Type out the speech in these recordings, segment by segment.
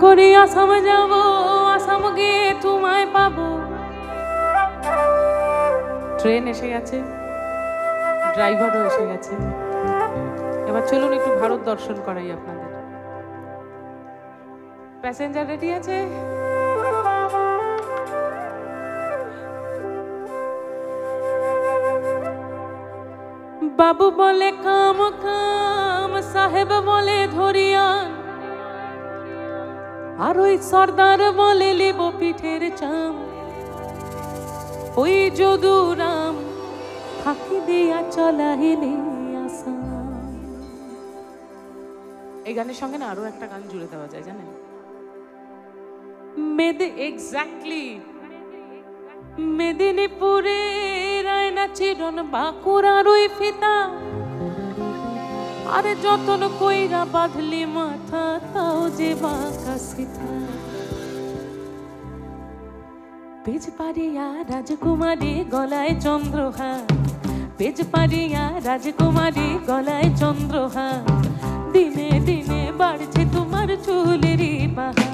করি আসাম যাব, আসাম গিয়ে তোমায় পাবো। ট্রেন এসে গেছে, ড্রাইভারও এসে গেছে। এবার চলুন একটু ভারত দর্শন করাই আপনাদের। প্যাসেঞ্জার রেডি আছে? বাবু বলে কাম কাম, সাহেব বলে ধরিয়ান, আর ওই সর্দার বলে লিব পিঠের চাম। ওই যদুরাম ফাঁকি দিয়া চলাহিলে আসাম। এই গানের সঙ্গে না আরো একটা গান জুড়ে দেওয়া যায় জানেন? এক্স্যাক্টলি মেদিনীপুরে রায়না চিরন বাঁকুড়ার ওই ফিতা, আরে যতন কইরা বাঁধলি মাথা তাও যে বাঁকা সিথা। পেজপাড়িয়া রাজকুমারী গলায় চন্দ্রহার, পেজপাড়িয়া রাজকুমারী গলায় চন্দ্রহার, দিনে দিনে বাড়ছে তোমার চুলেরই বাহার।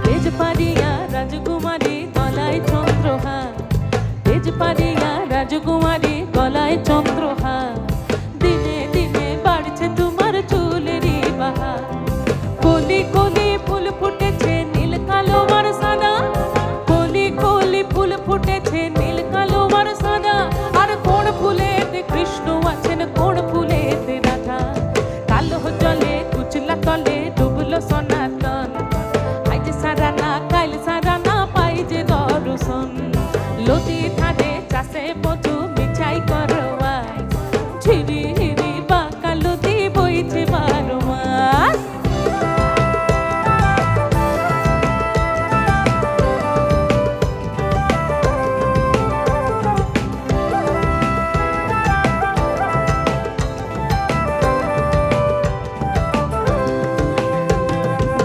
পেজপাড়িয়া রাজকুমারী গলায় চন্দ্রহার, পেজপাড়িয়া রাজকুমারী গলায় চন্দ্রহার, দিনে দিনে বাড়ছে তোমার চুলেরই বাহার। কলি কলি ফুল ফুটেছে নীল কালো আর সাদা, কলি কলি ফুল ফুটেছে নীল কালো আর সাদা। আর কোন ফুলেতে কৃষ্ণ আছেন, কোন ফুলেতে রাধা। কালো জলে কুচলা তলে ডুবলো সনাতন, আজ সারা না কাল সারা না পাই যে দর্শন। লতি ধারে চাষে পথু মিছাই করবাই, ঝিরি হিরি বাঁকা লতি বইছে 12 মাস।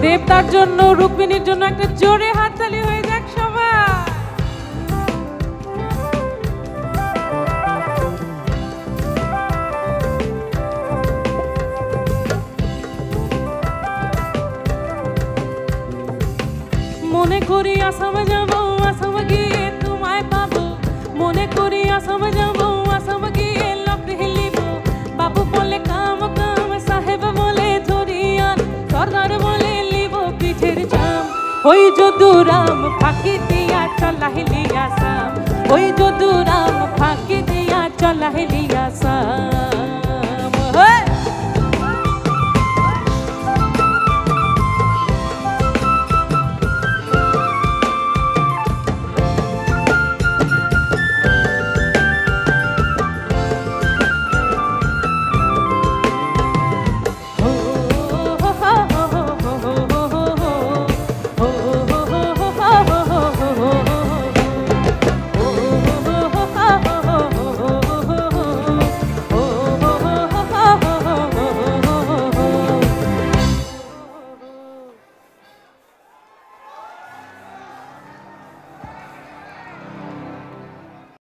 দেবতার জন্য, রুক্মিণীর জন্য একটা জোরে হাততালি হয়ে যাক সবাই। মনে করি আসাম যাব, আসাম গিয়ে তোমায় পাবো। মনে করি আসাম যাব, আসাম গিয়ে লকড়ি হিলিব। বাবু বলে কাম কাম, সাহেব বলে ধরিয়ান, সর্দার বলে লিব পিঠের চাম। ওই যদুরাম ফাঁকি দিয়া চলাহিলি আসাম, ওই যদুরাম ফাঁকি দিয়া চলাহিলি আসাম।